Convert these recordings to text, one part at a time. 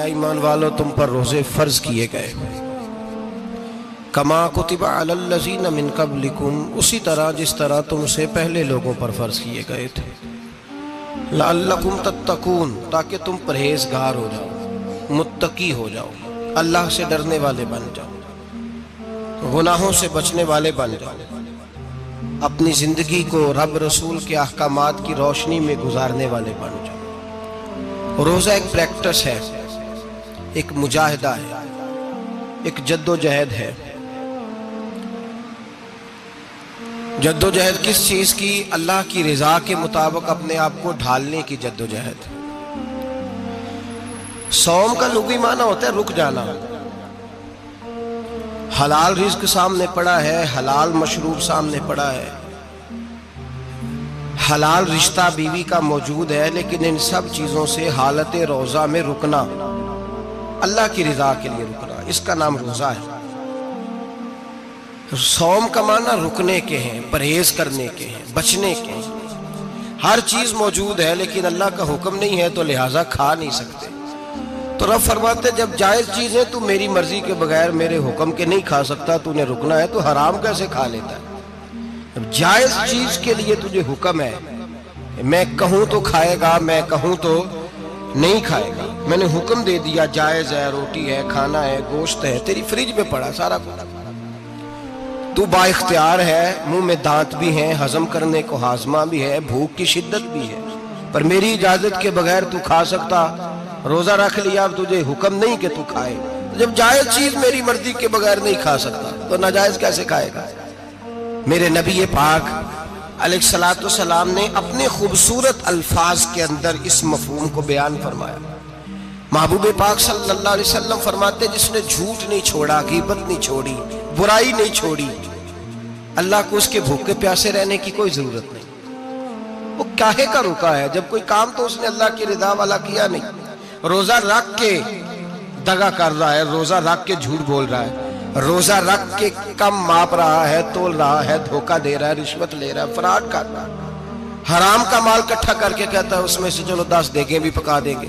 اے ایمان والو تم پر روزے فرض کیے گئے کما کتب علی الذین من قبلکم اسی طرح جس طرح تم سے پہلے لوگوں پر فرض کیے گئے تھے لعلکم تتقون تاکہ تم پرہیزگار ہو جاؤ متقی ہو جاؤ اللہ سے ڈرنے والے بن جاؤ گناہوں سے بچنے والے بن جاؤ اپنی زندگی کو رب رسول کے احکامات کی روشنی میں گزارنے والے بن جاؤ روزہ ایک پریکٹس ہے ایک مجاہدہ ہے ایک جد و جہد ہے جد و جہد کس چیز کی اللہ کی رضا کے مطابق اپنے آپ کو ڈھالنے کی جد و جہد صوم کا لغوی معنی ہوتا ہے رک جانا حلال رزق سامنے پڑا ہے حلال مشروب سامنے پڑا ہے حلال رشتہ بیوی کا موجود ہے لیکن ان سب چیزوں سے حالت روزہ میں رکنا اللہ کی رضا کے لیے رکنا اس کا نام روزہ ہے صوم کا معنی رکنے کے ہیں پرہیز کرنے کے ہیں بچنے کے ہیں ہر چیز موجود ہے لیکن اللہ کا حکم نہیں ہے تو لہٰذا کھا نہیں سکتے تو رب فرماتے جب جائز چیز ہے تو میری مرضی کے بغیر میرے حکم کے نہیں کھا سکتا تو نے رکنا ہے تو حرام کیسے کھا لیتا ہے اب جائز چیز کے لیے تجھے حکم ہے میں کہوں تو کھائے گا میں کہوں تو نہیں کھائے گا میں نے حکم دے دیا جائز ہے روٹی ہے کھانا ہے گوشت ہے تیری فریج میں پڑا سارا کچھ تو با اختیار ہے منہ میں دانت بھی ہیں ہضم کرنے کو ہاضمہ بھی ہے بھوک کی شدت بھی ہے پر میری اجازت کے بغیر تو کھا سکتا روزہ رکھ لیا اب تجھے حکم نہیں کہ تو کھائے جب جائز چیز میری مرضی کے بغیر نہیں کھا سکتا تو ناجائز کیسے کھائے گا میرے نبی پاک علیہ السلام نے اپنے خوبصورت الفاظ کے اندر اس مفہوم کو بیان فرمایا محبوب پاک صلی اللہ علیہ وسلم فرماتے جس نے جھوٹ نہیں چھوڑا غیبت نہیں چھوڑی برائی نہیں چھوڑی اللہ کو اس کے بھوکے پیاسے رہنے کی کوئی ضرورت نہیں وہ کاہے کا رکا ہے جب کوئی کام تو اس نے اللہ کی رضا والا کیا نہیں روزہ رکھ کے دغا کر رہا ہے روزہ رکھ کے جھوٹ بول رہا ہے روزہ رکھ کے کم ماپ رہا ہے تول رہا ہے دھوکہ دے رہا ہے رشوت لے رہا ہے فراڈ کر رہا ہے حرام کا مال کٹھا کر کے کہتا ہے اس میں سے چلو 10 دیگیں بھی پکا دیں گے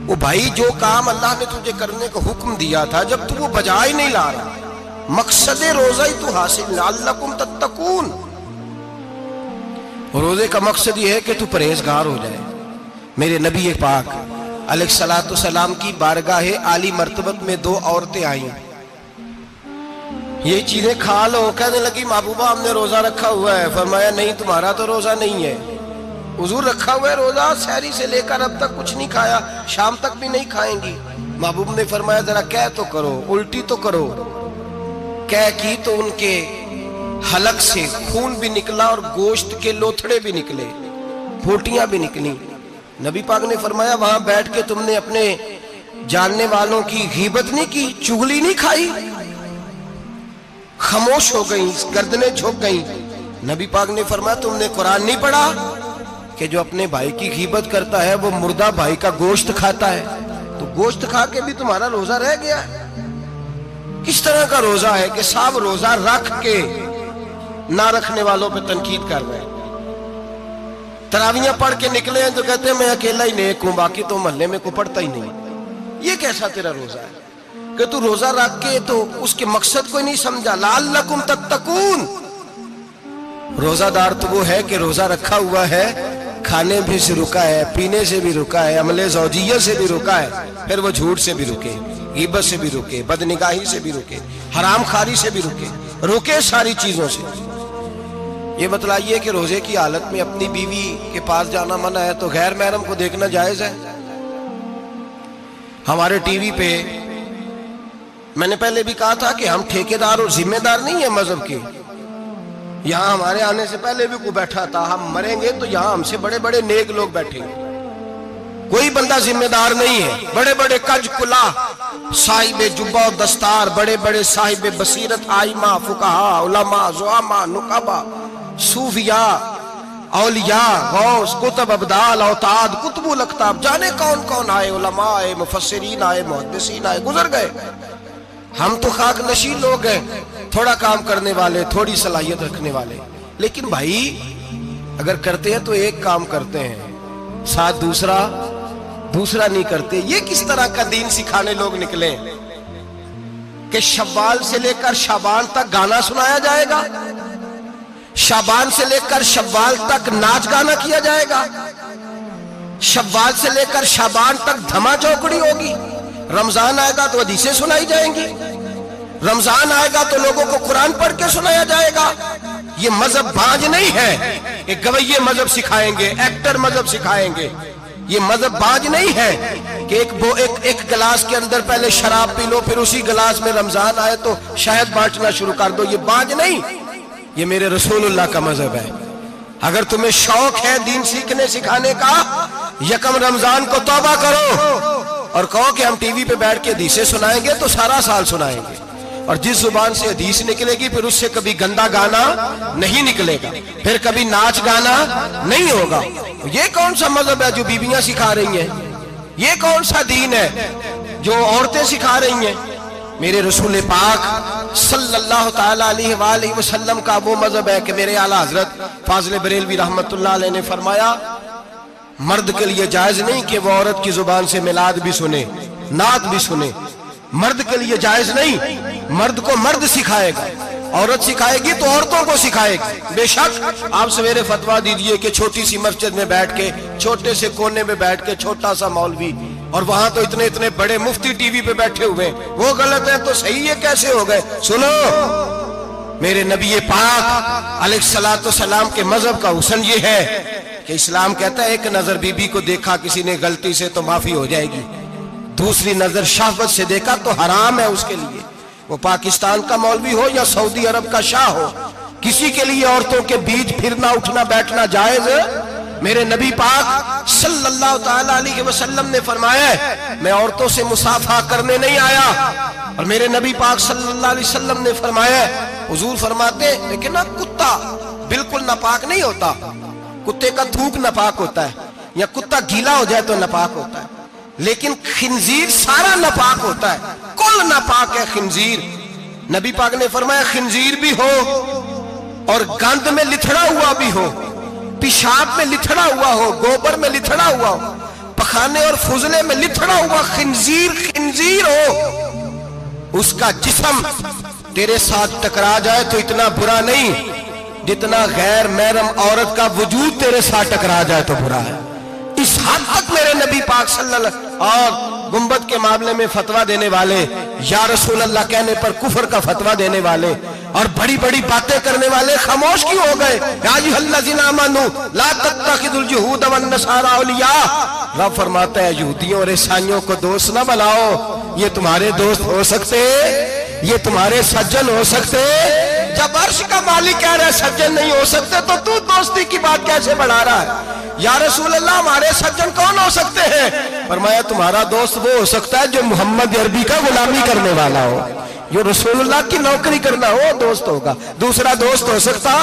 وہ بھائی جو کام اللہ نے تجھے کرنے کو حکم دیا تھا جب تو وہ بجا ہی نہیں لا رہا مقصد روزہ ہی تو حاصل لعلکم تتقون روزے کا مقصد یہ ہے کہ تو پرہیزگار ہو جائے میرے نبی پاک علیہ السلام کی بارگاہ عالی مرتبت میں 2 عورتیں آئیں یہ چیزیں کھا لو کہنے لگی محبوبہ ہم نے روزہ رکھا ہوا ہے فرمایا نہیں تمہارا تو روزہ نہیں ہے حضور رکھا ہوا ہے روزہ سحری سے لے کر اب تک کچھ نہیں کھایا شام تک بھی نہیں کھائیں گی محبوب نے فرمایا ذرا کہہ تو کرو الٹی تو کرو کہہ کی تو ان کے حلق سے خون بھی نکلا اور گوشت کے لوتھڑے بھی نکلے پھوٹیاں بھی نکلی نبی پاک نے فرمایا وہاں بیٹھ کے تم نے اپنے جاننے والوں کی غیبت نہیں کی چغلی نہیں کھائی خاموش ہو گئیں گردنیں جھک گئیں نبی پاک نے فرمایا تم نے قرآن نہیں پڑھا کہ جو اپنے بھائی کی غیبت کرتا ہے وہ مردہ بھائی کا گوشت کھاتا ہے تو گوشت کھا کے بھی تمہارا روزہ رہ گیا ہے کس طرح کا روزہ ہے کہ صاحب روزہ رکھ کے نہ رکھنے والوں پہ تنقید کر رہے ہیں تراویاں پڑھ کے نکلے ہیں تو کہتے ہیں میں اکیلا ہی نیک ہوں باقی تو محلے میں کوئی پڑھتا ہی نہیں یہ کیسا تیرا روزہ ہے کہ تو روزہ رکھ کے تو اس کے مقصد کو نہیں سمجھا لعلکم تتقون روزہ دار تو وہ ہے کہ روزہ رکھا ہوا ہے کھانے بھی سے رکا ہے پینے سے بھی رکا ہے عمل زوجیہ سے بھی رکا ہے پھر وہ جھوٹ سے بھی رکے غیبت سے بھی رکے بدنگاہی سے بھی رکے حرام خواری سے بھی رکے ساری چیزوں سے یہ بتلائیے کہ روزے کی حالت میں اپنی بیوی کے پاس جانا منع ہے تو غیر محرم کو دیکھنا جائز ہے ہمارے ٹی وی پہ میں نے پہلے بھی کہا تھا کہ ہم ٹھیکیدار اور ذمہ دار نہیں ہیں مذہب کے یہاں ہمارے آنے سے پہلے بھی کوئی بیٹھا تھا ہم مریں گے تو یہاں ہم سے بڑے بڑے نیک لوگ بیٹھیں گے کوئی بندہ ذمہ دار نہیں ہے بڑے بڑے کج کلا صاحب جبہ و دستار بڑے بڑے صاحب بصیرت آئمہ فقہاء علماء زعماء نقبہ صوفیاء اولیاء غوث کتب ابدال اوتاد کتب الاقطاب جانے کون کون آئے علماء آئے مفسرین آئے محدثین آئے گزر گئے ہم تو خاک نشین لوگ ہیں تھوڑا کام کرنے والے تھوڑی صلاحیت رکھنے والے لیکن بھائی اگر کرتے ہیں تو ایک کام کرتے ہیں ساتھ دوسرا دوسرا نہیں کرتے. یہ کس طرح کا دین سکھانے لوگ نکلے کہ شوال سے لے کر شعبان تک گانا سنایا جائے گا, شعبان سے لے کر شوال تک ناچ گانا کیا جائے گا, شوال سے لے کر شعبان تک دھما چوکڑی ہوگی, رمضان آئے گا تو حدیثیں سنائی جائیں گی, رمضان آئے گا تو لوگوں کو قرآن پڑھ کے سنایا جائے گا. یہ مذہب باج نہیں ہے کہ گویے مذہب سکھائیں گے, ایکٹر مذہب سکھائیں گے. یہ مذہب باج نہیں ہے کہ ایک گلاس کے اندر پہلے شراب پی لو پھر اسی گلاس میں رمضان آئے تو شہد بانٹنا شروع کر دو. یہ باج نہیں, یہ میرے رسول اللہ کا مذہب ہے. اگر تمہیں شوق ہے دین سیکھنے سکھانے کا, یکم رمضان کو توبہ کرو اور کہو کہ ہم ٹی وی پہ بیٹھ کے حدیثیں سنائیں گے تو سارا سال سنائیں گے, اور جس زبان سے حدیث نکلے گی پھر اس سے کبھی گندا گانا نہیں نکلے گا, پھر کبھی ناچ گانا نہیں ہوگا. یہ کون سا مذہب ہے جو بیویاں سکھا رہی ہیں؟ یہ کون سا دین ہے جو عورتیں سکھا رہی ہیں؟ میرے رسول پاک صلی اللہ تعالیٰ علیہ وآلہ وسلم کا وہ مذہب ہے کہ میرے اعلیٰ حضرت فاضل بریلوی رحمت اللہ علیہ نے فرمایا مرد کے لیے جائز نہیں کہ وہ عورت کی زبان سے میلاد بھی سنے, نعت بھی سنے. مرد کے لیے جائز نہیں, مرد کو مرد سکھائے گا, عورت سکھائے گی تو عورتوں کو سکھائے گی. بے شک آپ سویرے فتویٰ دیجئے کہ چھوٹی سی مسجد میں بیٹھ کے, چھوٹے سے کونے میں بیٹھ کے چھوٹا سا مولوی, اور وہاں تو اتنے بڑے مفتی ٹی وی پہ بیٹھے ہوئے, وہ غلط ہے تو صحیح یہ کیسے ہو گئے؟ سنو, میرے نبی پاک علیہ الصلوۃ والسلام کے مذہب کا حسن یہ ہے کہ اسلام کہتا ہے ایک نظر بی بی کو دیکھا کسی نے غلطی سے تو معافی ہو جائے گی, دوسری نظر شہوت سے دیکھا تو حرام ہے اس کے لیے. وہ پاکستان کا مولوی ہو یا سعودی عرب کا شاہ ہو, کسی کے لیے عورتوں کے بیچ پھرنا اٹھنا بیٹھنا جائز ہے. میرے نبی پاک صلی اللہ تعالیٰ علیہ وسلم نے فرمایا ہے میں عورتوں سے مصافحہ کرنے نہیں آیا, اور میرے نبی پاک صلی اللہ علیہ وسلم نے فرمایا ہے, حضور فرماتے لیکن نا کتا بالکل ناپاک نہیں ہوتا, کتے کا تھوک ناپاک ہوتا ہے, یا کتا گیلا ہو جائے تو ناپاک ہوتا ہے, لیکن خنزیر سارا ناپاک ہوتا ہے, کل ناپاک ہے خنزیر. نبی پاک نے فرمایا خنزیر بھی ہو اور گند میں لتھڑا ہوا بھی ہو, پیشاب میں لتھڑا ہوا ہو, گوبر میں لتھڑا ہوا ہو, پخانے اور فضلے میں لتھڑا ہوا خنزیر ہو, اس کا جسم تیرے ساتھ ٹکرا جائے تو اتنا برا نہیں جتنا غیر محرم عورت کا وجود تیرے ساتھ ٹکرا جائے تو برا ہے. اس حد تک میرے نبی پاک صلی اللہ علیہ وسلم, اور گنبد کے معاملے میں فتویٰ دینے والے, یا رسول اللہ کہنے پر کفر کا فتویٰ دینے والے, اور بڑی بڑی باتیں کرنے والے خاموش کیوں ہو گئے؟ یا ایھا الذین آمنوا لا تتخذوا اليہود والنصارى اولیاء. رب فرماتا ہے یہودیوں اور عیسائیوں کو دوست نہ بناؤ, یہ تمہارے دوست ہو سکتے, یہ تمہارے سجن ہو سکتے. جب عرش کا مالک کہہ رہا ہے سجن نہیں ہو سکتے تو دوستی کی بات کیسے بڑھا رہا ہے؟ یا رسول اللہ ہمارے سجن کون ہو سکتے ہیں؟ فرمایا تمہارا دوست وہ ہو سکتا ہے جو محمد عربی کا غلامی کرنے والا ہو, جو رسول اللہ کی نوکری کرنا ہو دوست ہوگا. دوسرا دوست ہو سکتا؟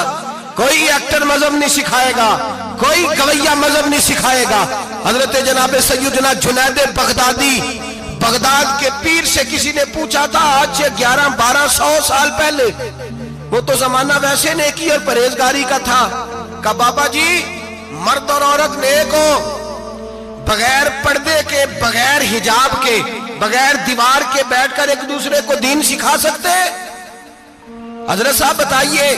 کوئی ایکٹر مذہب نہیں سکھائے گا, کوئی گویہ مذہب نہیں سکھائے گا. حضرت جناب سیدنا جنید بغدادی, بغداد کے پیر سے کسی نے پوچھا تھا آج سے 1100-1200 سال پہلے, وہ تو زمانہ ویسے نیکی اور پرہیزگاری کا تھا, کہ بابا جی مرد اور عورت نیک ہو, بغیر پردے کے, بغیر حجاب کے, بغیر دیوار کے بیٹھ کر ایک دوسرے کو دین سکھا سکتے؟ حضرت صاحب بتائیے,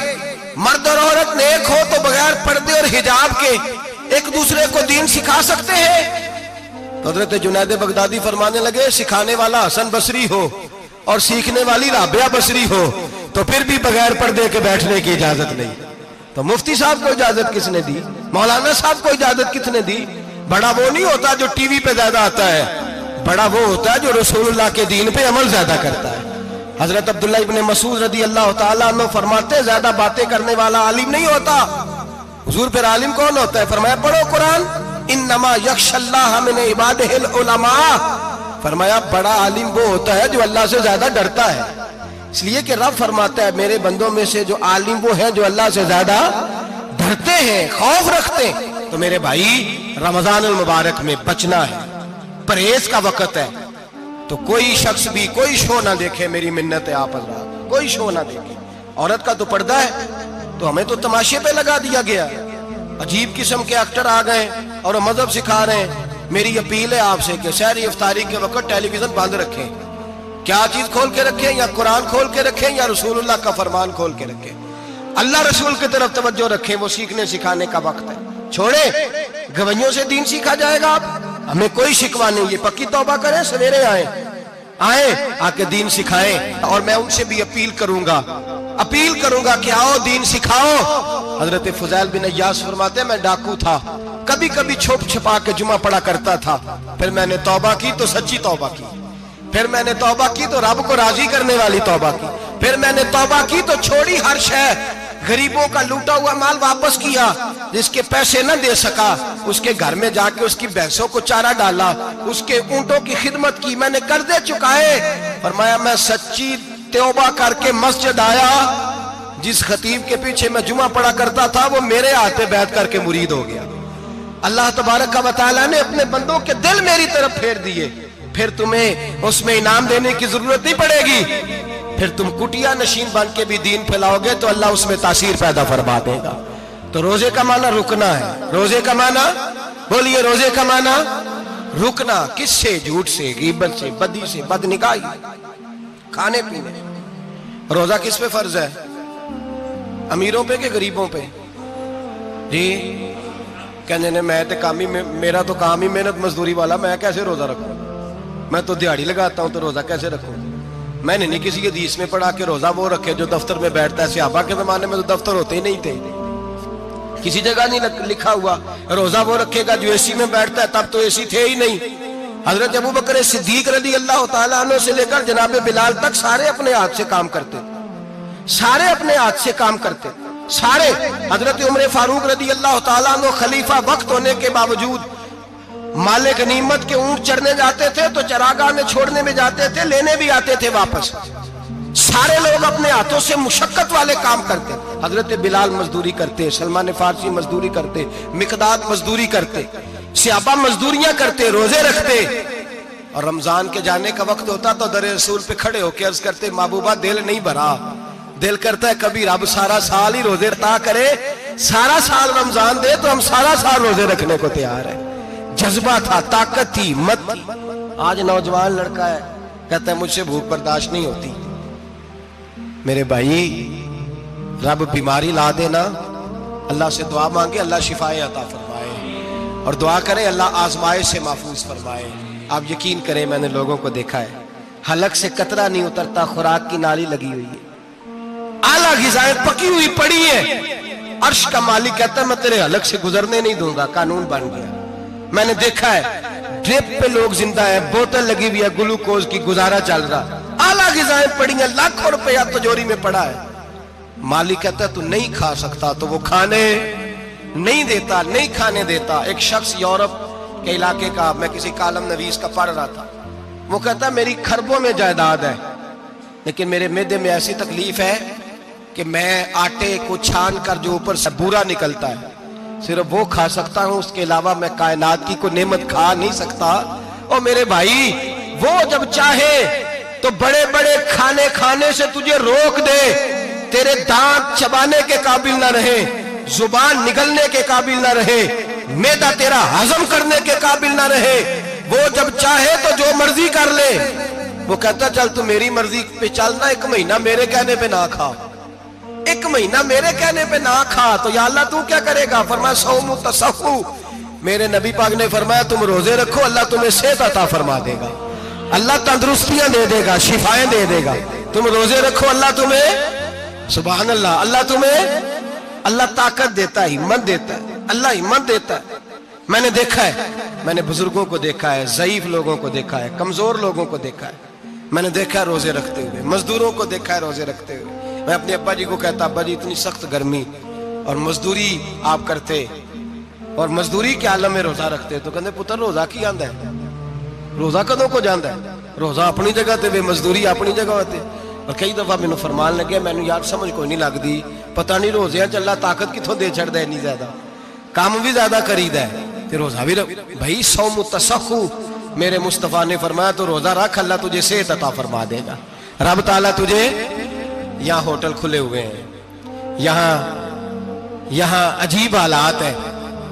مرد اور عورت نیک ہو تو بغیر پردے اور حجاب کے ایک دوسرے کو دین سکھا سکتے ہیں؟ تو حضرت جنید بغدادی فرمانے لگے سکھانے والا حسن بصری ہو اور سیکھنے والی رابعہ بصری ہو تو پھر بھی بغیر پردے کے بیٹھنے کی اجازت نہیں. تو مفتی صاحب کو اجازت کس نے دی؟ مولانا صاحب کو اجازت کس نے دی؟ بڑا وہ نہیں ہوتا جو ٹی وی پہ زیادہ آتا ہے, بڑا وہ ہوتا ہے جو رسول اللہ کے دین پہ عمل زیادہ کرتا ہے. حضرت عبداللہ ابن مسعود رضی اللہ تعالیٰ عنہ فرماتے زیادہ باتیں کرنے والا عالم نہیں ہوتا. حضور پھر عالم کون ہوتا ہے؟ فرمایا پڑھو قرآن, انما یخشی اللہ من عبادہ العلماء. فرمایا بڑا عالم وہ ہوتا ہے جو اللہ سے زیادہ ڈرتا ہے. اس لیے کہ رب فرماتا ہے میرے بندوں میں سے جو عالم وہ ہیں جو اللہ سے زیادہ ڈرتے ہیں, خوف رکھتے ہیں. تو میرے بھائی رمضان المبارک میں بچنا ہے, پرہیز کا وقت ہے, تو کوئی شخص بھی کوئی شو نہ دیکھے, میری منت ہے آپ حضرات, کوئی شو نہ دیکھے. عورت کا تو پردہ ہے تو ہمیں تو تماشے پہ لگا دیا گیا, عجیب قسم کے ایکٹر آ گئے اور مذہب سکھا رہے ہیں. میری اپیل ہے آپ سے کہ سحری افطاری کے وقت ٹیلی ویژن بند رکھیں. کیا چیز کھول کے رکھیں؟ یا قرآن کھول کے رکھیں یا رسول اللہ کا فرمان کھول کے رکھیں. اللہ رسول کی طرف توجہ رکھیں، وہ سیکھنے سکھانے کا وقت ہے. چھوڑے گویوں سے دین سیکھا جائے گا. ہمیں کوئی شکوہ نہیں، یہ پکی توبہ کریں، سویرے آئیں آ کے دین سکھائیں. اور میں ان سے بھی اپیل کروں گا کہ آؤ دین سکھاؤ. حضرت فضیل بن عیاض فرماتے ہیں میں ڈاکو تھا، کبھی کبھی چھپ چھپا کے جمعہ پڑھا کرتا تھا، پھر میں نے توبہ کی تو سچی توبہ کی، پھر میں نے توبہ کی تو رب کو راضی کرنے والی توبہ کی، پھر میں نے توبہ کی تو چھوڑی ہر شے. غریبوں کا لوٹا ہوا مال واپس کیا، جس کے پیسے نہ دے سکا اس کے گھر میں جا کے اس کی بھینسوں کو چارہ ڈالا، اس کے اونٹوں کی خدمت کی، میں نے قرضے چکائے. فرمایا میں سچی توبہ کر کے مسجد آیا، جس خطیب کے پیچھے میں جمعہ پڑھا کرتا تھا وہ میرے ہاتھے بیعت کر کے مرید ہو گیا. اللہ تبارک و تعالیٰ نے اپنے بندوں کے دل میری طرف پھیر دیے. پھر تمہیں اس میں انعام دینے کی ضرورت نہیں پڑے گی، پھر تم کٹیا نشین بن کے بھی دین پھیلاؤ گے تو اللہ اس میں تاثیر پیدا فرما دے گا. تو روزے کا معنی رکنا ہے. روزے کا معنی بولیے، روزے کا معنی رکنا. کس سے؟ جھوٹ سے، غیبت سے، بدی سے، بد نگاہی، کھانے پینے. روزہ کس پہ فرض ہے؟ امیروں پہ کہ غریبوں پہ؟ جی کہنے نے میرا تو کام ہی محنت مزدوری والا، میں کیسے روزہ رکھوں؟ میں تو دیہاڑی لگاتا ہوں تو روزہ کیسے رکھوں؟ میں نے نہیں کسی حدیث میں پڑھا کہ روزہ وہ رکھے جو دفتر میں بیٹھتا ہے. صحابہ کے زمانے میں تو دفتر ہوتے ہی نہیں تھے، کسی جگہ نہیں لکھا ہوا روزہ وہ رکھے گا جو اے سی میں بیٹھتا ہے. تب تو اے سی تھے ہی نہیں. حضرت ابوبکر صدیق رضی اللہ تعالیٰ عنہ سے لے کر جناب بلال تک سارے اپنے ہاتھ سے کام کرتے، سارے اپنے ہاتھ سے کام کرتے سارے. حضرت عمر فاروق رضی اللہ تعالیٰ عنہ خلیفہ وقت ہونے کے باوجود مال غنیمت کے اونٹ چڑھنے جاتے تھے تو چراگاہ میں چھوڑنے میں جاتے تھے، لینے بھی آتے تھے واپس. سارے لوگ اپنے ہاتھوں سے مشقت والے کام کرتے. حضرت بلال مزدوری کرتے، سلمان فارسی مزدوری کرتے، مقداد مزدوری کرتے، صحابہ مزدوریاں کرتے، روزے رکھتے. اور رمضان کے جانے کا وقت ہوتا تو در رسول پہ کھڑے ہو کے عرض کرتے محبوبہ دل نہیں بھرا، دل کرتا ہے کبھی رب سارا سال ہی روزے عطا کرے، سارا سال رمضان دے تو ہم سارا سال روزے رکھنے کو تیار ہیں. جذبہ تھا، طاقت تھی، ہمت تھی. آج نوجوان لڑکا ہے کہتا ہے مجھ سے بھوک برداشت نہیں ہوتی. میرے بھائی رب بیماری لا دینا، اللہ سے دعا مانگے اللہ شفائے عطا فرمائے، اور دعا کرے اللہ آزمائش سے محفوظ فرمائے. آپ یقین کریں میں نے لوگوں کو دیکھا ہے حلق سے قطرہ نہیں اترتا، خوراک کی نالی لگی ہوئی ہے، اعلیٰ غذائیں پکی ہوئی پڑی ہیں. عرش کا مالک کہتا ہے میں تیرے حلق سے گزرنے نہیں دوں گا. قانون بن گیا. میں نے دیکھا ہے ڈرپ پہ لوگ زندہ ہیں، بوتل لگی ہوئی ہے گلوکوز کی، گزارا چل رہا، اعلیٰ غذائیں پڑی ہیں، لاکھوں روپیہ تجوری میں پڑا ہے. مالک کہتا ہے تو نہیں کھا سکتا تو وہ کھانے نہیں دیتا، نہیں کھانے دیتا. ایک شخص یورپ کے علاقے کا، میں کسی کالم نویس کا پڑھ رہا تھا، وہ کہتا ہے میری خربوں میں جائیداد ہے لیکن میرے معدے میں ایسی تکلیف ہے کہ میں آٹے کو چھان کر جو اوپر سے بورا نکلتا ہے صرف وہ کھا سکتا ہوں، اس کے علاوہ میں کائنات کی کوئی نعمت کھا نہیں سکتا. اور میرے بھائی وہ جب چاہے تو بڑے بڑے کھانے کھانے سے تجھے روک دے، تیرے دانت چبانے کے قابل نہ رہے، زبان نگلنے کے قابل نہ رہے، معدہ تیرا ہضم کرنے کے قابل نہ رہے، وہ جب چاہے تو جو مرضی کر لے. وہ کہتا چل تو میری مرضی پہ چلنا، ایک مہینہ میرے کہنے پہ نہ کھا، ایک مہینہ میرے کہنے پہ نہ کھا تو یا اللہ تو کیا کرے گا؟ فرمایا صوم تصحو. میرے نبی پاک نے فرمایا تم روزے رکھو اللہ تمہیں صحت عطا فرما دے گا، اللہ تندرستیاں دے دے گا، شفائیں دے دے گا. تم روزے رکھو اللہ تمہیں، سبحان اللہ، اللہ تمہیں، اللہ طاقت دیتا ہے، ہمت دیتا ہے، اللہ ہمت دیتا ہے. میں نے دیکھا ہے، میں نے بزرگوں کو دیکھا ہے، ضعیف لوگوں کو دیکھا ہے، کمزور لوگوں کو دیکھا ہے، میں نے دیکھا ہے روزے رکھتے ہوئے، مزدوروں کو دیکھا ہے روزے رکھتے ہوئے. میں اپنے ابا جی کو کہتا ابا جی اتنی سخت گرمی اور مزدوری آپ کرتے اور مزدوری کے عالم میں روزہ رکھتے تو کہتے پتر روزہ کی آندا ہے، روزہ کدوں کو جاندا ہے، روزہ اپنی جگہ تے مزدوری اپنی جگہ ہوتے. اور کئی دفعہ مینوں فرمان لگے مینوں یار سمجھ کوئی نہیں لگتی، پتہ نہیں روزے چ اللہ طاقت کتھوں دے چھڑدا ہے، اتنی زیادہ کام بھی زیادہ کریدا ہے تے روزہ بھی بھائی صوم تصحو. میرے مصطفیٰ نے فرمایا تو روزہ رکھ اللہ تجھے صحت عطا فرما دے گا. رب تعالیٰ تجھے، یہاں ہوٹل کھلے ہوئے ہیں، یہاں عجیب حالات ہیں،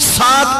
7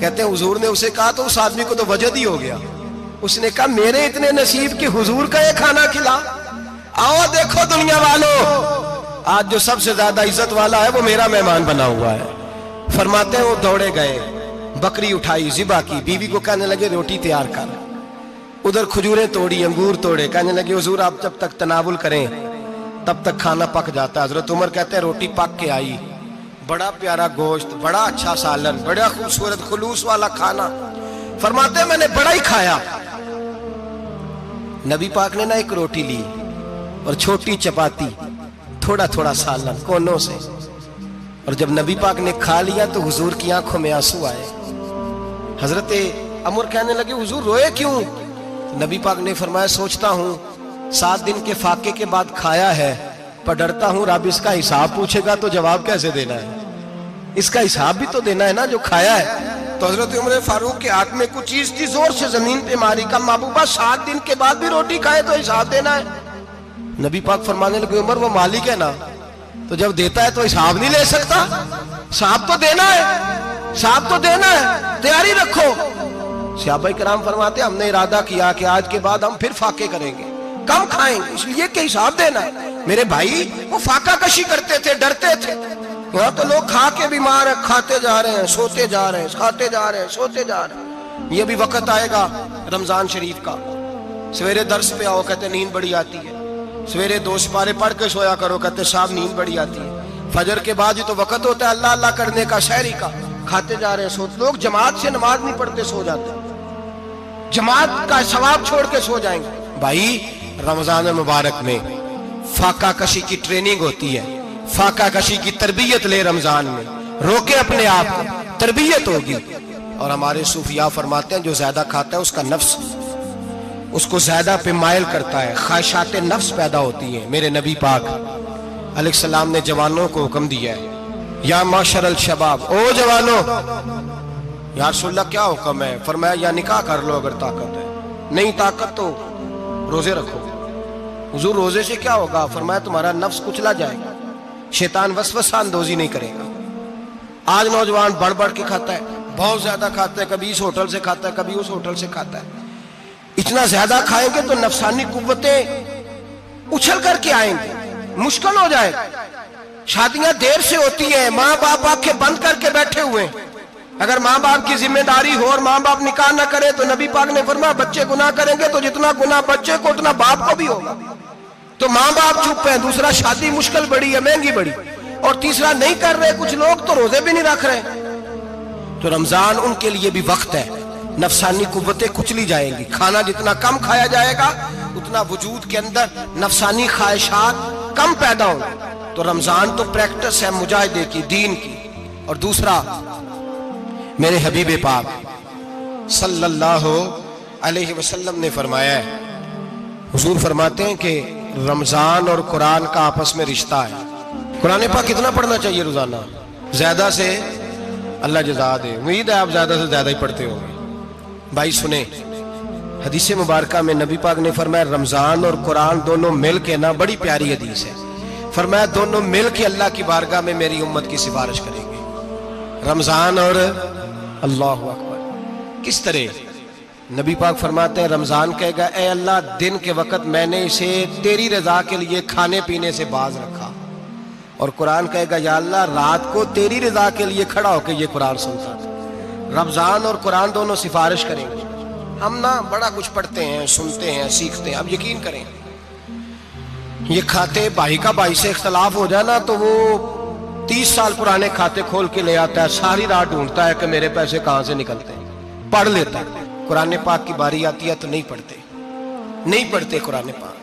کہتے ہیں حضور نے اسے کہا تو اس آدمی کو تو وجد ہی ہو گیا. اس نے کہا میرے اتنے نصیب کہ حضور کا یہ کھانا کھلا. آؤ دیکھو دنیا والوں، آج جو سب سے زیادہ عزت والا ہے وہ میرا مہمان بنا ہوا ہے. فرماتے ہیں وہ دوڑے گئے، بکری اٹھائی، ذبح کی، بیوی کو کہنے لگے روٹی تیار کر. ادھر کھجوریں توڑی، انگور توڑے، کہنے لگے حضور آپ جب تک تناول کریں تب تک کھانا پک جاتا ہے. حضرت عمر کہتے ہیں روٹی پک کے آئی، بڑا پیارا گوشت، بڑا اچھا سالن، بڑا خوبصورت خلوص والا کھانا. فرماتے ہیں میں نے بڑا ہی کھایا. نبی پاک نے نا ایک روٹی لی اور چھوٹی چپاتی، تھوڑا تھوڑا سالن کونوں سے، اور جب نبی پاک نے کھا لیا تو حضور کی آنکھوں میں آنسو آئے. حضرت عمر کہنے لگے حضور روئے کیوں؟ نبی پاک نے فرمایا سوچتا ہوں 7 دن کے فاقے کے بعد کھایا ہے، پر ڈرتا ہوں رب اس کا حساب پوچھے گا تو جواب کیسے دینا ہے، اس کا حساب بھی تو دینا ہے نا جو کھایا ہے. تو حضرت عمر فاروق کے ہاتھ میں کچھ چیز تھی، زور سے زمین پہ ماری، کہا محبوبہ 7 دن کے بعد بھی روٹی کھائے تو حساب دینا ہے. نبی پاک فرمانے لگے عمر وہ مالک ہے نا، تو جب دیتا ہے تو حساب نہیں لے سکتا، حساب تو دینا ہے، حساب تو دینا ہے، تیاری رکھو. صحابہ کرام فرماتے ہم نے ارادہ کیا کہ آج کے بعد ہم پھر فاقے کریں گے، کم کھائیں گے، اس لیے کہ حساب دینا ہے. میرے بھائی وہ فاقہ کشی کرتے تھے، ڈرتے تھے. وہاں تو لوگ کھا کے بیمار ہیں، کھاتے جا رہے ہیں، سوتے جا رہے ہیں، کھاتے جا رہے ہیں، سوتے جا رہے ہیں. یہ بھی وقت آئے گا رمضان شریف کا، سویرے درس پہ آؤ کہتے نیند بڑی آتی ہے، سویرے 2 سپارے پڑھ کے سویا کرو کہتے صاحب نیند بڑی آتی ہے. فجر کے بعد ہی تو وقت ہوتا ہے اللہ اللہ کرنے کا، شہری کا، کھاتے جا رہے ہیں، سوتے. لوگ جماعت سے نماز نہیں پڑھتے سو جاتے، جماعت کا ثواب چھوڑ کے سو جائیں گے. بھائی رمضان مبارک میں فاقہ کشی کی ٹریننگ ہوتی ہے، فاقہ کشی کی تربیت لے، رمضان میں روکے اپنے آپ کو، تربیت ہوگی. اور ہمارے صوفیاء فرماتے ہیں جو زیادہ کھاتا ہے اس کا نفس اس کو زیادہ پہ مائل کرتا ہے، خواہشات نفس پیدا ہوتی ہیں. میرے نبی پاک علیہ السلام نے جوانوں کو حکم دیا ہے یا معاشر الشباب، او جوانوں. یا رسول اللہ کیا حکم ہے؟ فرمایا یا نکاح کر لو اگر طاقت ہے، نہیں طاقت تو روزے رکھو. حضور روزے سے کیا ہوگا؟ فرمایا تمہارا نفس کچلا جائے گا، شیطان وسوسہ اندوزی نہیں کرے گا. آج نوجوان بڑھ بڑھ کے کھاتا ہے، بہت زیادہ کھاتا ہے، کبھی اس ہوٹل سے کھاتا ہے، کبھی اس ہوٹل سے کھاتا ہے. اتنا زیادہ کھائیں گے تو نفسانی قوتیں اچھل کر کے آئیں گے، مشکل ہو جائے. شادیاں دیر سے ہوتی ہیں، ماں باپ آنکھیں بند کر کے بیٹھے ہوئے ہیں. اگر ماں باپ کی ذمہ داری ہو اور ماں باپ نکاح نہ کرے تو نبی پاک نے فرمایا بچے گناہ کریں گے تو جتنا گناہ بچے کو اتنا باپ کو بھی ہوگا. تو ماں باپ چپ ہیں، دوسرا شادی مشکل بڑی ہے، مہنگی بڑی، اور تیسرا نہیں کر رہے کچھ لوگ تو روزے بھی نہیں رکھ رہے. تو رمضان ان کے لیے بھی وقت ہے، نفسانی قوتیں کچلی جائیں گی. کھانا جتنا کم کھایا جائے گا اتنا وجود کے اندر نفسانی خواہشات کم پیدا ہوں. تو رمضان تو پریکٹس ہے مجاہدے کی، دین کی. اور دوسرا میرے حبیب پاک صلی اللہ علیہ وسلم نے فرمایا ہے، حضور فرماتے ہیں کہ رمضان اور قرآن کا آپس میں رشتہ ہے. قرآن پاک کتنا پڑھنا چاہیے روزانہ؟ زیادہ سے اللہ جزا دے، امید ہے آپ زیادہ سے زیادہ ہی پڑھتے ہوں گے. بھائی سنیں، حدیث مبارکہ میں نبی پاک نے فرمایا رمضان اور قرآن دونوں مل کے نا، بڑی پیاری حدیث ہے، فرمایا دونوں مل کے اللہ کی بارگاہ میں میری امت کی سفارش کریں گے. رمضان اور اللہ اکبر. کس طرح؟ نبی پاک فرماتے ہیں رمضان کہے گا اے اللہ دن کے وقت میں نے اسے تیری رضا کے لیے کھانے پینے سے باز رکھا، اور قرآن کہے گا یا اللہ رات کو تیری رضا کے لیے کھڑا ہو کے یہ قرآن سنتا تھا. رمضان اور قرآن دونوں سفارش کریں گے. ہم نا بڑا کچھ پڑھتے ہیں، سنتے ہیں، سیکھتے ہیں. اب یقین کریں یہ کھاتے بھائی کا بھائی سے اختلاف ہو جائے نا تو وہ 30 سال پرانے کھاتے کھول کے لے آتا ہے، ساری رات ڈھونڈتا ہے کہ میرے پیسے کہاں سے نکلتے ہیں، پڑھ لیتا ہے. قرآن پاک کی باری آتی ہے تو نہیں پڑھتے قرآن پاک.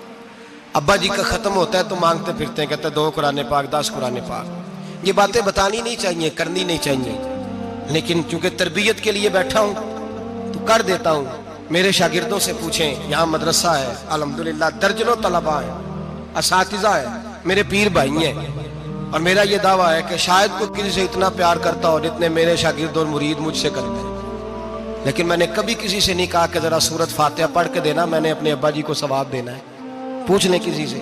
ابا جی کا ختم ہوتا ہے تو مانگتے پھرتے ہیں، کہتے ہیں 2 قرآن پاک 10 قرآن پاک. یہ باتیں بتانی نہیں چاہیے، کرنی نہیں چاہیے، لیکن چونکہ تربیت کے لیے بیٹھا ہوں تو کر دیتا ہوں. میرے شاگردوں سے پوچھیں، یہاں مدرسہ ہے الحمدللہ، درجنوں طلباء ہیں، اساتذہ ہیں، میرے پیر بھائی ہیں، اور میرا یہ دعویٰ ہے کہ شاید کوئی کسی سے اتنا پیار کرتا ہو جتنے میرے شاگرد اور مرید مجھ سے کرتے ہیں. لیکن میں نے کبھی کسی سے نہیں کہا کہ ذرا سورت فاتحہ پڑھ کے دینا، میں نے اپنے ابا جی کو ثواب دینا ہے. پوچھ لیں کسی سے،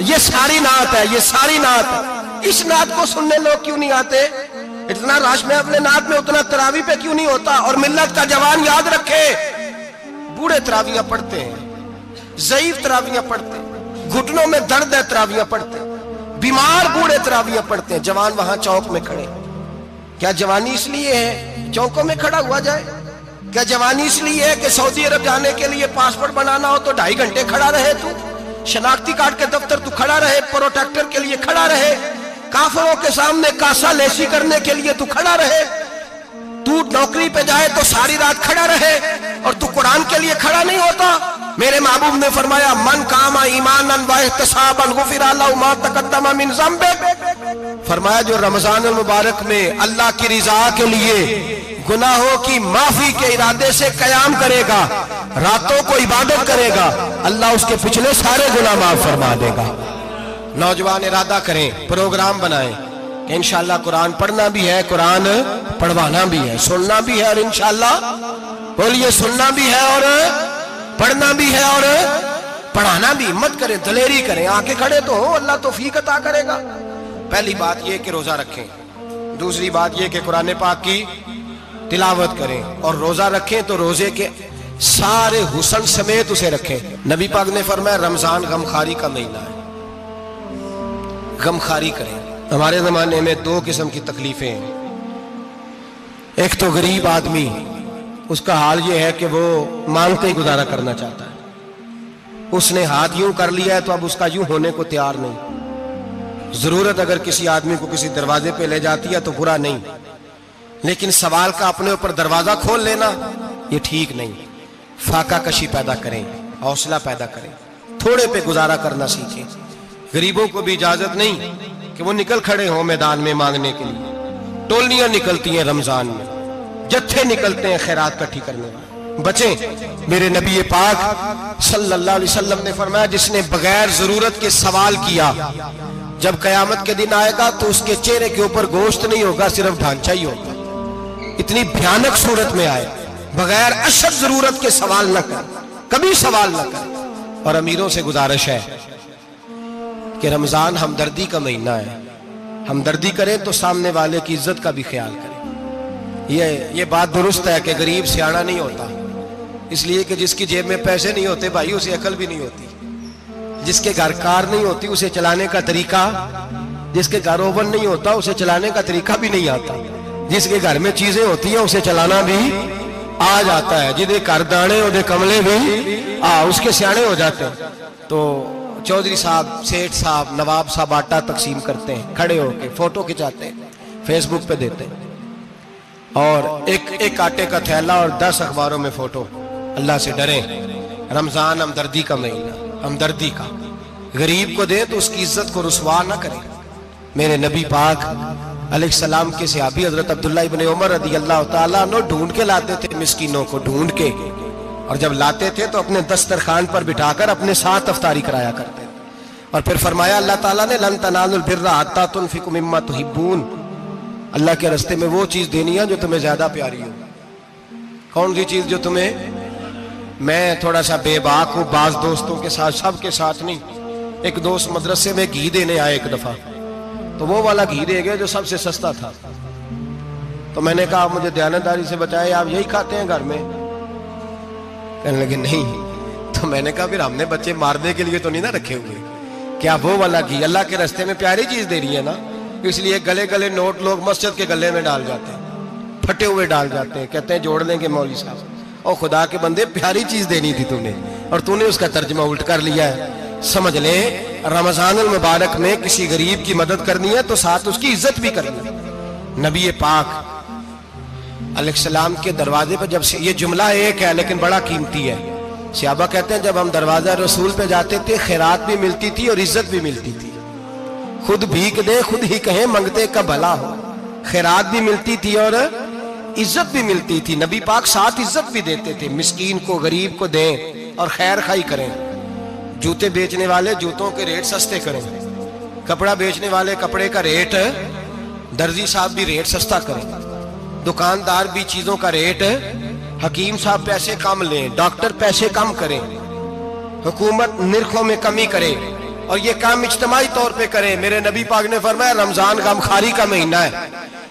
یہ ساری نعت ہے، یہ ساری نعت ہے۔ اس نعت کو سننے لوگ کیوں نہیں آتے؟ اتنا رش میں اپنے نعت میں اتنا تراویح پہ کیوں نہیں ہوتا؟ اور ملت کا جوان یاد رکھے، بوڑھے تراویح پڑھتے ہیں، ضعیف تراویح پڑھتے ہیں، گھٹنوں میں درد ہے تراویح پڑھتے ہیں، بیمار بوڑھے تراویح پڑھتے ہیں، جوان وہاں چوک میں کھڑے۔ کیا جوانی اس لیے ہے چوکوں میں کھڑا ہوا جائے؟ کیا جوانی اس لیے ہے کہ سعودی عرب جانے کے لیے پاسپورٹ بنانا ہو تو 2.5 گھنٹے کھڑا رہے تو؟ شناختی کارڈ کے دفتر تو کھڑا رہے، پروٹیکٹر کے لیے کھڑا رہے، کافروں کے سامنے کاسا لیسی کرنے کے لیے تو کھڑا رہے، تو نوکری پہ جائے تو ساری رات کھڑا رہے، اور تو قرآن کے لیے کھڑا نہیں ہوتا؟ میرے محبوب نے فرمایا من قام ایمانا واحتسابا غفر له ما تقدم من ذنبه، فرمایا جو رمضان المبارک میں اللہ کی رضا کے لیے گناہوں کی معافی کے ارادے سے قیام کرے گا، راتوں کو عبادت کرے گا، اللہ اس کے پچھلے سارے گناہ معاف فرما دے گا۔ نوجوان ارادہ کریں، پروگرام بنائیں کہ انشاءاللہ قرآن پڑھنا بھی ہے، قرآن پڑھوانا بھی ہے، سننا بھی ہے، اور انشاءاللہ بولیے سننا بھی ہے اور پڑھنا بھی ہے اور پڑھانا بھی۔ ہمت کریں، دلیری کریں، آنکھیں کھڑے تو ہو، اللہ توفیق عطا کرے گا۔ پہلی بات یہ کہ روزہ رکھیں، دوسری بات یہ کہ قرآن پاک کی تلاوت کریں، اور روزہ رکھیں تو روزے کے سارے حسن سمیت اسے رکھیں۔ نبی پاک نے فرمایا رمضان غمخاری کا مہینہ ہے، غمخاری کریں۔ ہمارے زمانے میں 2 قسم کی تکلیفیں ہیں۔ ایک تو غریب آدمی، اس کا حال یہ ہے کہ وہ مانگتے ہی گزارا کرنا چاہتا ہے، اس نے ہاتھ یوں کر لیا ہے تو اب اس کا یوں ہونے کو تیار نہیں۔ ضرورت اگر کسی آدمی کو کسی دروازے پہ لے جاتی ہے تو برا نہیں، لیکن سوال کا اپنے اوپر دروازہ کھول لینا یہ ٹھیک نہیں۔ فاقہ کشی پیدا کریں، حوصلہ پیدا کریں، تھوڑے پہ گزارا کرنا سیکھیں۔ غریبوں کو بھی اجازت نہیں کہ وہ نکل کھڑے ہوں میدان میں مانگنے کے لیے۔ ٹولیاں نکلتی ہیں رمضان میں، جتھے نکلتے ہیں خیرات کٹھی کرنے والے۔ بچیں، میرے نبی پاک صلی اللہ علیہ وسلم نے فرمایا جس نے بغیر ضرورت کے سوال کیا، جب قیامت کے دن آئے گا تو اس کے چہرے کے اوپر گوشت نہیں ہوگا، صرف ڈھانچہ ہی ہوگا۔ اتنی بھیانک صورت میں آئے، بغیر اشد ضرورت کے سوال نہ کر، کبھی سوال نہ کر۔ اور امیروں سے گزارش ہے کہ رمضان ہمدردی کا مہینہ ہے، ہمدردی کریں تو سامنے والے کی عزت کا بھی خیال کریں۔ یہ بات درست ہے کہ غریب سیاڑا نہیں ہوتا، اس لیے کہ جس کی جیب میں پیسے نہیں ہوتے بھائی اسے عقل بھی نہیں ہوتی، جس کے گھر کار نہیں ہوتی اسے چلانے کا طریقہ، جس کے گھر اوون نہیں ہوتا اسے چلانے کا طریقہ بھی نہیں آتا، جس کے گھر میں چیزیں ہوتی ہیں اسے چلانا بھی آ جاتا ہے، جدے گھر دانے اودے کملے بھی اس کے سیانے ہو جاتے ہیں۔ تو چودھری صاحب، سیٹھ صاحب، نواب صاحب آٹا تقسیم کرتے ہیں، کھڑے ہو کے فوٹو کھچاتے ہیں، فیس بک پہ دیتے ہیں، اور ایک آٹے کا تھیلا اور 10 اخباروں میں فوٹو۔ اللہ سے ڈریں، رمضان ہمدردی کا مہینہ، ہمدردی کا۔ غریب کو دیں تو اس کی عزت کو رسوا نہ کریں۔ میرے نبی پاک علیہ السلام کے صحابی حضرت عبداللہ ابن عمر رضی اللہ تعالیٰ عنہ ڈھونڈ کے لاتے تھے مسکینوں کو، ڈھونڈ کے، اور جب لاتے تھے تو اپنے دسترخوان پر بٹھا کر اپنے ساتھ افطاری کرایا کرتے تھے۔ اور پھر فرمایا اللہ تعالیٰ نے لن تنالوا البر حتی تنفقوا مما تحبون، اللہ کے راستے میں وہ چیز دینی ہے جو تمہیں زیادہ پیاری ہو۔ کون سی چیز جو تمہیں؟ میں تھوڑا سا بے باک ہوں، بعض دوستوں کے ساتھ، سب کے ساتھ نہیں۔ ایک دوست مدرسے میں گھی دینے آئے ایک دفعہ، تو وہ والا گھی دے گئے جو سب سے سستا تھا۔ تو میں نے کہا مجھے دیانتداری سے بچائے، آپ یہی کھاتے ہیں گھر میں؟ کہنے لگے نہیں۔ تو میں نے کہا پھر ہم نے بچے مارنے کے لیے تو نہیں نہ رکھے ہوئے، کیا وہ والا گھی اللہ کے راستے میں پیاری چیز دے رہی ہے نا، اس لیے گلے گلے نوٹ لوگ مسجد کے گلے میں ڈال جاتے ہیں، پھٹے ہوئے ڈال جاتے ہیں، کہتے ہیں جوڑ لیں گے مولوی صاحب۔ اور خدا کے بندے پیاری چیز دینی تھی تم نے، اور تو نے اس کا ترجمہ الٹ کر لیا ہے۔ سمجھ لیں رمضان المبارک میں کسی غریب کی مدد کرنی ہے تو ساتھ اس کی عزت بھی کرنی ہے۔ نبی پاک علیہ السلام کے دروازے پر جب سے، یہ جملہ ایک ہے لیکن بڑا قیمتی ہے، صحابہ کہتے ہیں جب ہم دروازہ رسول پہ جاتے تھے خیرات بھی ملتی تھی اور عزت بھی ملتی تھی۔ خود بھیک دے خود ہی کہیں منگتے کا بھلا ہو، خیرات بھی ملتی تھی اور عزت بھی ملتی تھی۔ نبی پاک ساتھ عزت بھی دیتے تھے، مسکین کو غریب کو دیں اور خیر خائی کریں۔ جوتے بیچنے والے جوتوں کے ریٹ سستے کریں، کپڑا بیچنے والے کپڑے کا ریٹ، درزی صاحب بھی ریٹ سستا کریں، دکاندار بھی چیزوں کا ریٹ، حکیم صاحب پیسے کم لیں، ڈاکٹر پیسے کم کریں، حکومت نرخوں میں کمی کرے، اور یہ کام اجتماعی طور پہ کریں. میرے نبی پاک نے فرمایا رمضان غمخواری کا مہینہ ہے،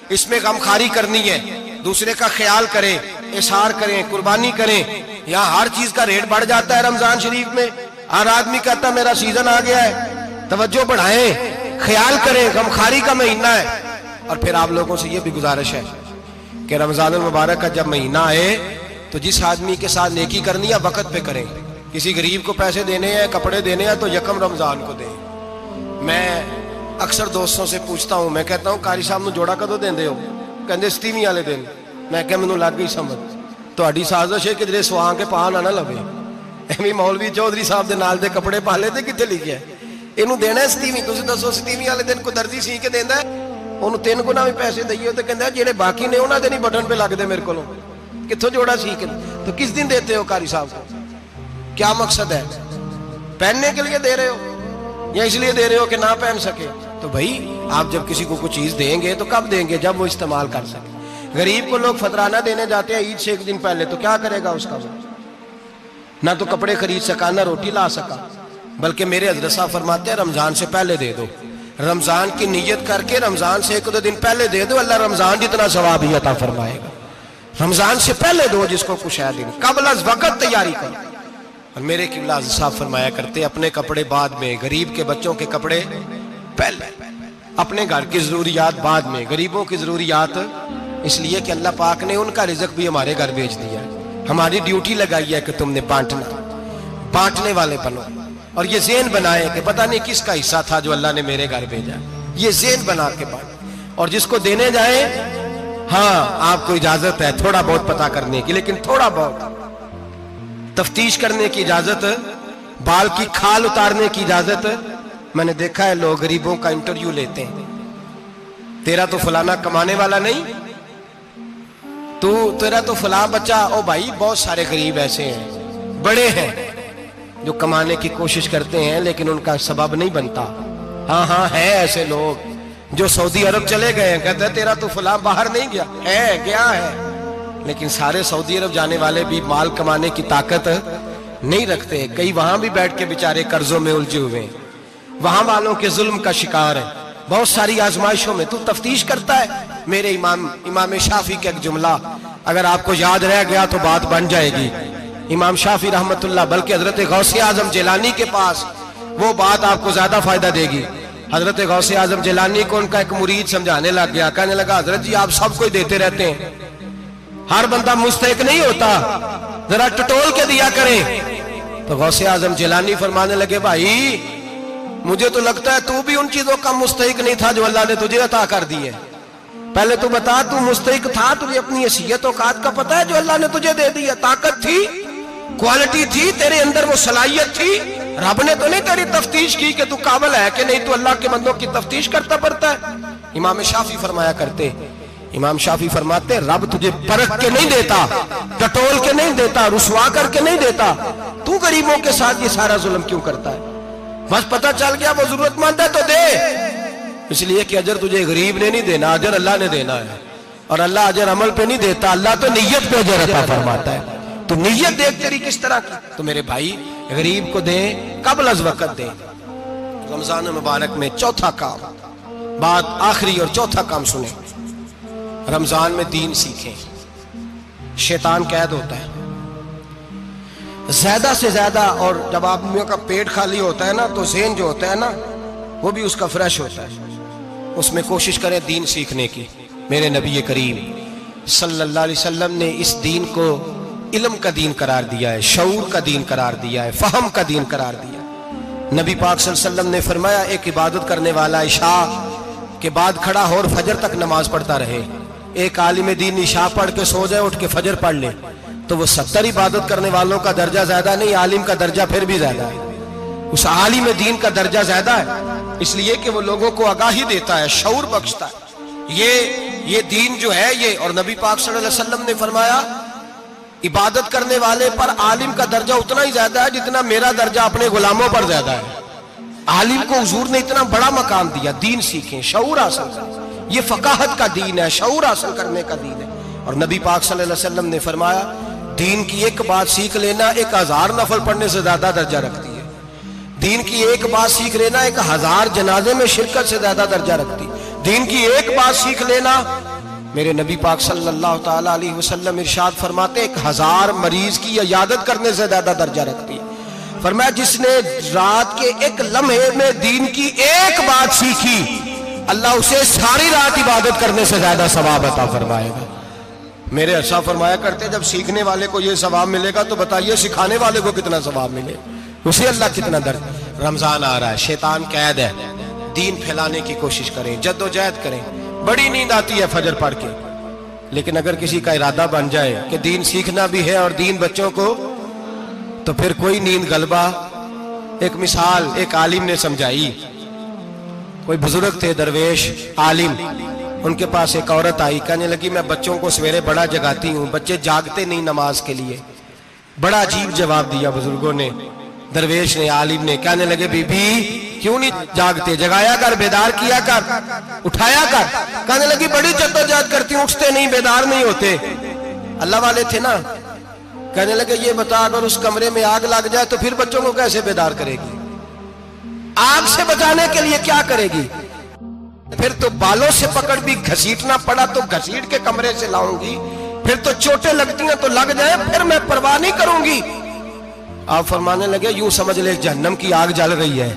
اس میں غمخواری کرنی ہے، دوسرے کا خیال کریں، اظہار کریں، قربانی کریں. یہاں ہر چیز کا ریٹ بڑھ جاتا ہے رمضان شریف میں. ہر آدمی کہتا ہے میرا سیزن آ گیا ہے، توجہ بڑھائیں، خیال کریں، غمخواری کا مہینہ ہے. اور پھر آپ لوگوں سے یہ بھی گزارش ہے کہ رمضان المبارک کا جب مہینہ آئے تو جس آدمی کے ساتھ نیکی کرنی ہے وقت پہ کریں. کسی غریب کو پیسے دینے ہیں، کپڑے دینے ہیں تو یکم رمضان کو دیں. میں اکثر دوستوں سے پوچھتا ہوں، میں کہتا ہوں قاری صاحب نو جوڑا کدو دیندے ہو؟ کہندے 27 والے دن. میں کہ مینوں لگ گئی سمجھ، تہاڈی سازش ہے کہ جڑے سواں کے پا نہ لوے. ایویں مولوی چودھری صاحب دے نال دے کپڑے پا لے تے کتے لکھیا ہے اینوں دینا ہے 27. تسی دسو 27 والے دن کو درزی سی کے دیندا ہے اونوں 3 گنا بھی پیسے دئیے تے کہندا ہے جڑے باقی نے انہاں دے نہیں بٹن پہ لگ دے میرے کولوں. کتھوں جوڑا سی کے تو کس دن دیتے ہو قاری صاحب کو؟ کیا مقصد ہے؟ پہننے کے لیے دے رہے ہو یا اس لیے دے رہے ہو کہ نہ پہن سکے؟ تو بھائی آپ جب کسی کو کوئی چیز دیں گے تو کب دیں گے؟ جب وہ استعمال کر سکے. غریب کو لوگ فطرانہ دینے جاتے ہیں عید سے 1 دن پہلے، تو کیا کرے گا اس کا؟ نہ تو کپڑے خرید سکا، نہ روٹی لا سکا. بلکہ میرے حضرت صاحب فرماتے ہیں رمضان سے پہلے دے دو. رمضان کی نیت کر کے رمضان سے 1-2 دن پہلے دے دو، اللہ رمضان جتنا ثواب ہی عطا فرمائے گا. رمضان سے پہلے دو جس کو کچھ ہے دن، قبل از وقت تیاری کرو. اور میرے قبلہ حضرت صاحب فرمایا کرتے اپنے کپڑے بعد میں، غریب کے بچوں کے کپڑے پہلے، اپنے گھر کی ضروریات بعد میں، غریبوں کی ضروریات. اس لیے کہ اللہ پاک نے ان کا رزق بھی ہمارے گھر بھیج دیا ہے. ہماری ڈیوٹی لگائی ہے کہ تم نے بانٹنے والے بنو. اور یہ ذہن بنائے کہ پتہ نہیں کس کا حصہ تھا جو اللہ نے میرے گھر بھیجا. یہ ذہن بنا کے بانٹ. اور جس کو دینے جائیں، ہاں آپ کو اجازت ہے تھوڑا بہت پتہ کرنے کی، لیکن تھوڑا بہت تفتیش کرنے کی اجازت، بال کی کھال اتارنے کی اجازت. میں نے دیکھا ہے لوگ غریبوں کا انٹرویو لیتے ہیں، تیرا تو فلانا کمانے والا نہیں، تیرا تو فلاں بچہ. او بھائی بہت سارے غریب ایسے ہیں، بڑے ہیں جو کمانے کی کوشش کرتے ہیں لیکن ان کا سبب نہیں بنتا. ہاں ہے ایسے لوگ جو سعودی عرب چلے گئے ہیں، کہتے ہیں تیرا تو فلاں باہر نہیں گیا. گیا ہے، لیکن سارے سعودی عرب جانے والے بھی مال کمانے کی طاقت نہیں رکھتے. کئی وہاں بھی بیٹھ کے بیچارے قرضوں میں الجھے ہوئے ہیں، وہاں والوں کے ظلم کا شکار ہیں، بہت ساری آزمائشوں میں. تو تفتیش کرتا ہے. میرے امام شافعی کا ایک جملہ اگر آپ کو یاد رہ گیا تو بات بن جائے گی. امام شافعی رحمت اللہ، بلکہ حضرت غوث اعظم جیلانی کے پاس وہ بات آپ کو زیادہ فائدہ دے گی. حضرت غوث اعظم جیلانی کو ان کا ایک مرید سمجھانے لگ گیا، کہنے لگا حضرت جی آپ سب کو دیتے رہتے ہیں، ہر بندہ مستحق نہیں ہوتا، ذرا ٹٹول کے دیا کریں. تو غوث اعظم جیلانی فرمانے لگے بھائی مجھے تو لگتا ہے تو بھی ان چیزوں کا مستحق نہیں تھا جو اللہ نے تجھے عطا کر دی ہے. پہلے تو بتا تو مستحق تھا، تجھے اپنی حیثیت اوقات کا پتہ ہے جو اللہ نے تجھے دے دی ہے؟ طاقت تھی، کوالٹی تھی، تیرے اندر وہ صلاحیت تھی. رب نے تو نہیں تیری تفتیش کی کہ تو قابل ہے کہ نہیں، تو اللہ کے بندوں کی تفتیش کرتا پڑتا ہے. امام شافعی فرمایا کرتے، امام شافعی فرماتے رب تجھے پرکھ کے نہیں دیتا، ٹٹول کے نہیں دیتا، رسوا کر کے نہیں دیتا. تو غریبوں کے ساتھ یہ سارا ظلم کیوں کرتا ہے؟ بس پتہ چل گیا وہ ضرورت مند ہے تو دے. اس لیے کہ اجر تجھے غریب نے نہیں دینا، اجر اللہ نے دینا ہے. اور اللہ اجر عمل پہ نہیں دیتا، اللہ تو نیت پہ اجر عطا فرماتا ہے. تو نیت دیکھ تیری کس طرح کی. تو میرے بھائی غریب کو دیں، قبل از وقت دیں. رمضان مبارک میں چوتھا کام، بات آخری اور چوتھا کام سنیں. رمضان میں دین سیکھیں. شیطان قید ہوتا ہے زیادہ سے زیادہ، اور جب آدمیوں کا پیٹ خالی ہوتا ہے نا تو ذہن جو ہوتا ہے نا وہ بھی اس کا فریش ہوتا ہے. اس میں کوشش کریں دین سیکھنے کی. میرے نبی کریم صلی اللہ علیہ وسلم نے اس دین کو علم کا دین قرار دیا ہے، شعور کا دین قرار دیا ہے، فہم کا دین قرار دیا ہے. نبی پاک صلی اللہ علیہ وسلم نے فرمایا ایک عبادت کرنے والا عشاء کے بعد کھڑا ہو اور فجر تک نماز پڑھتا رہے. ایک عالم دین عشاء پڑھ کے سو جائے، اٹھ کے فجر پڑھ لے، تو وہ 70 عبادت کرنے والوں کا درجہ زیادہ نہیں، عالم کا درجہ پھر بھی زیادہ ہے. اس عالم دین کا درجہ زیادہ ہے، اس لیے کہ وہ لوگوں کو آگاہی دیتا ہے، شعور بخشتا ہے. یہ دین جو ہے یہ، اور نبی پاک صلی اللہ علیہ وسلم نے فرمایا عبادت کرنے والے پر عالم کا درجہ اتنا ہی زیادہ ہے جتنا میرا درجہ اپنے غلاموں پر زیادہ ہے. عالم کو حضور نے اتنا بڑا مقام دیا. دین سیکھیں، شعور حاصل کریں. یہ فقاہت کا دین ہے، شعور حاصل کرنے کا دین ہے. اور نبی پاک صلی اللہ علیہ وسلم نے فرمایا دین کی ایک بات سیکھ لینا 1000 نفل پڑھنے سے زیادہ درجہ رکھتی ہے. دین کی ایک بات سیکھ لینا 1000 جنازے میں شرکت سے زیادہ درجہ رکھتی. دین کی ایک بات سیکھ لینا، میرے نبی پاک صلی اللہ تعالی علیہ وسلم ارشاد فرماتے 1000 مریض کی عیادت کرنے سے زیادہ درجہ رکھتی. فرمایا جس نے رات کے ایک لمحے میں دین کی ایک بات سیکھی، اللہ اسے ساری رات عبادت کرنے سے زیادہ ثواب عطا فرمائے گا. میرے ارشاد فرمایا کرتے جب سیکھنے والے کو یہ ثواب ملے گا تو بتائیے سکھانے والے کو کتنا ثواب ملے، اسے اللہ کتنا درد. رمضان آ رہا ہے، شیطان قید ہے، دین پھیلانے کی کوشش کریں، جد و جہد کریں. بڑی نیند آتی ہے فجر پڑھ کے، لیکن اگر کسی کا ارادہ بن جائے کہ دین سیکھنا بھی ہے اور دین بچوں کو، تو پھر کوئی نیند غلبہ. ایک مثال ایک عالم نے سمجھائی. کوئی بزرگ تھے، درویش عالم، ان کے پاس ایک عورت آئی، کہنے لگی میں بچوں کو سویرے بڑا جگاتی ہوں، بچے جاگتے نہیں نماز کے لیے. بڑا عجیب جواب دیا بزرگوں نے، درویش نے، عالم نے. کہنے لگے بی بی کیوں نہیں جاگتے، جگایا کر، بیدار کیا کر، اٹھایا کر. کہنے لگی بڑی جدوجہد کرتی ہوں، اٹھتے نہیں، بیدار نہیں ہوتے. اللہ والے تھے نا. کہنے لگے یہ بتا اگر اس کمرے میں آگ لگ جائے تو پھر بچوں کو کیسے بیدار کرے گی؟ آگ سے بچانے کے لیے کیا کرے گی؟ پھر تو بالوں سے پکڑ بھی گھسیٹنا پڑا تو گھسیٹ کے کمرے سے لاؤں گی، پھر تو چوٹیں لگتی ہیں تو لگ جائیں، پھر میں پرواہ نہیں کروں گی. آپ فرمانے لگے یوں سمجھ لے جہنم کی آگ جل رہی ہے،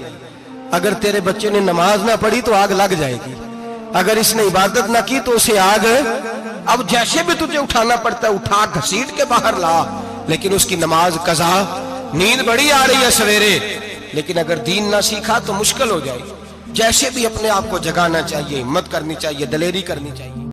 اگر تیرے بچے نے نماز نہ پڑھی تو آگ لگ جائے گی، اگر اس نے عبادت نہ کی تو اسے آگ. اب جیسے بھی تجھے اٹھانا پڑتا ہے اٹھا گھسیٹ کے باہر لا، لیکن اس کی نماز قضا. نیند بڑی آ رہی ہے سویرے، لیکن اگر دین نہ سیکھا تو مشکل ہو جائے. جیسے بھی اپنے آپ کو جگانا چاہیے، ہمت کرنی چاہیے، دلیری کرنی چاہیے.